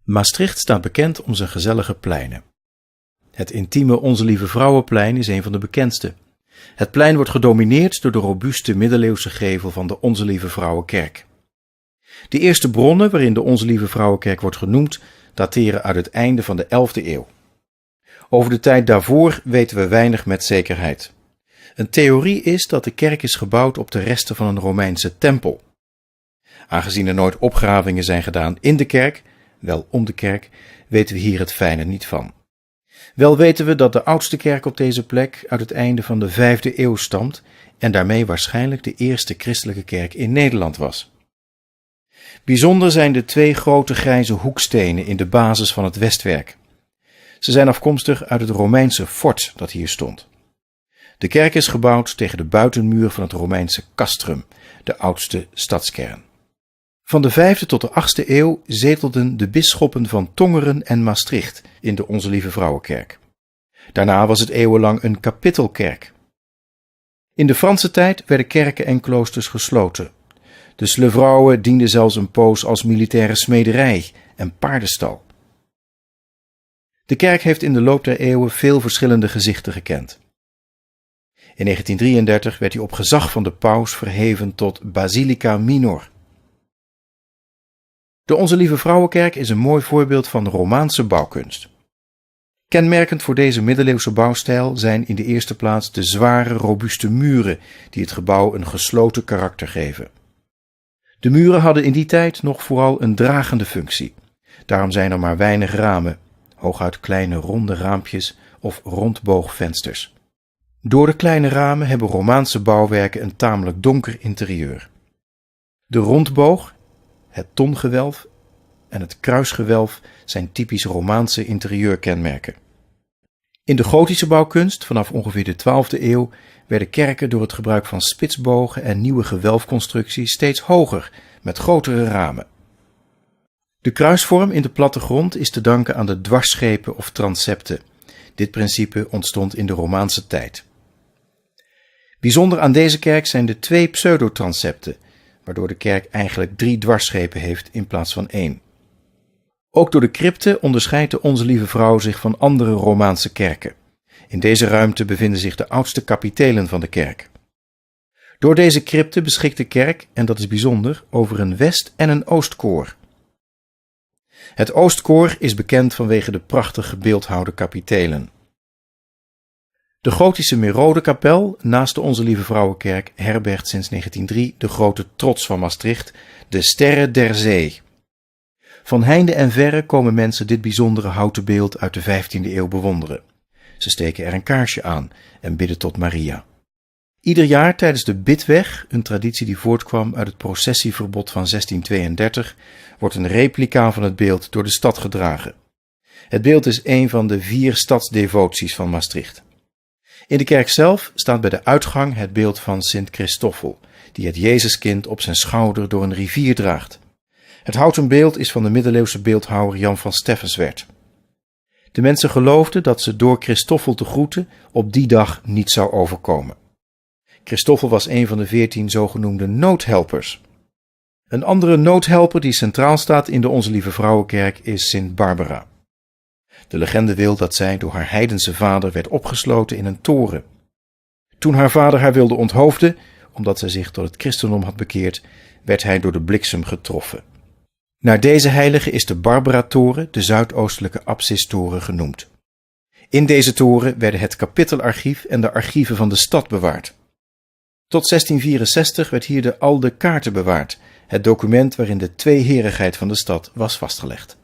Maastricht staat bekend om zijn gezellige pleinen. Het intieme Onze Lieve Vrouwenplein is een van de bekendste. Het plein wordt gedomineerd door de robuuste middeleeuwse gevel van de Onze Lieve Vrouwenkerk. De eerste bronnen waarin de Onze Lieve Vrouwenkerk wordt genoemd, dateren uit het einde van de 11e eeuw. Over de tijd daarvoor weten we weinig met zekerheid. Een theorie is dat de kerk is gebouwd op de resten van een Romeinse tempel. Aangezien er nooit opgravingen zijn gedaan in de kerk, wel om de kerk, weten we hier het fijne niet van. Wel weten we dat de oudste kerk op deze plek uit het einde van de 5e eeuw stamt en daarmee waarschijnlijk de eerste christelijke kerk in Nederland was. Bijzonder zijn de 2 grote grijze hoekstenen in de basis van het westwerk. Ze zijn afkomstig uit het Romeinse fort dat hier stond. De kerk is gebouwd tegen de buitenmuur van het Romeinse castrum, de oudste stadskern. Van de 5e tot de 8e eeuw zetelden de bisschoppen van Tongeren en Maastricht in de Onze Lieve Vrouwenkerk. Daarna was het eeuwenlang een kapittelkerk. In de Franse tijd werden kerken en kloosters gesloten. De Slevrouwen diende zelfs een poos als militaire smederij en paardenstal. De kerk heeft in de loop der eeuwen veel verschillende gezichten gekend. In 1933 werd hij op gezag van de paus verheven tot Basilica Minor. De Onze Lieve Vrouwenkerk is een mooi voorbeeld van de Romaanse bouwkunst. Kenmerkend voor deze middeleeuwse bouwstijl zijn in de eerste plaats de zware, robuuste muren die het gebouw een gesloten karakter geven. De muren hadden in die tijd nog vooral een dragende functie. Daarom zijn er maar weinig ramen, hooguit kleine ronde raampjes of rondboogvensters. Door de kleine ramen hebben Romaanse bouwwerken een tamelijk donker interieur. De rondboog, het tongewelf en het kruisgewelf zijn typisch Romaanse interieurkenmerken. In de gotische bouwkunst vanaf ongeveer de 12e eeuw werden kerken door het gebruik van spitsbogen en nieuwe gewelfconstructies steeds hoger, met grotere ramen. De kruisvorm in de plattegrond is te danken aan de dwarsschepen of transepten. Dit principe ontstond in de Romaanse tijd. Bijzonder aan deze kerk zijn de 2 pseudotransepten, waardoor de kerk eigenlijk 3 dwarsschepen heeft in plaats van 1. Ook door de crypte onderscheidt de Onze Lieve Vrouw zich van andere Romaanse kerken. In deze ruimte bevinden zich de oudste kapitelen van de kerk. Door deze crypte beschikt de kerk, en dat is bijzonder, over een west- en een oostkoor. Het oostkoor is bekend vanwege de prachtig gebeeldhouwde kapitelen. De gotische Merodekapel naast de Onze Lieve Vrouwenkerk herbergt sinds 1903 de grote trots van Maastricht, de Sterre der Zee. Van heinde en verre komen mensen dit bijzondere houten beeld uit de 15e eeuw bewonderen. Ze steken er een kaarsje aan en bidden tot Maria. Ieder jaar tijdens de Bidweg, een traditie die voortkwam uit het processieverbod van 1632, wordt een replica van het beeld door de stad gedragen. Het beeld is een van de 4 stadsdevoties van Maastricht. In de kerk zelf staat bij de uitgang het beeld van Sint Christoffel, die het Jezuskind op zijn schouder door een rivier draagt. Het houten beeld is van de middeleeuwse beeldhouwer Jan van Steffenswerd. De mensen geloofden dat ze door Christoffel te groeten op die dag niet zou overkomen. Christoffel was een van de 14 zogenoemde noodhelpers. Een andere noodhelper die centraal staat in de Onze Lieve Vrouwenkerk is Sint Barbara. De legende wil dat zij door haar heidense vader werd opgesloten in een toren. Toen haar vader haar wilde onthoofden, omdat zij zich tot het christendom had bekeerd, werd hij door de bliksem getroffen. Naar deze heilige is de Barbara-toren, de zuidoostelijke absistoren, genoemd. In deze toren werden het kapittelarchief en de archieven van de stad bewaard. Tot 1664 werd hier de Alde Kaarten bewaard, het document waarin de tweeherigheid van de stad was vastgelegd.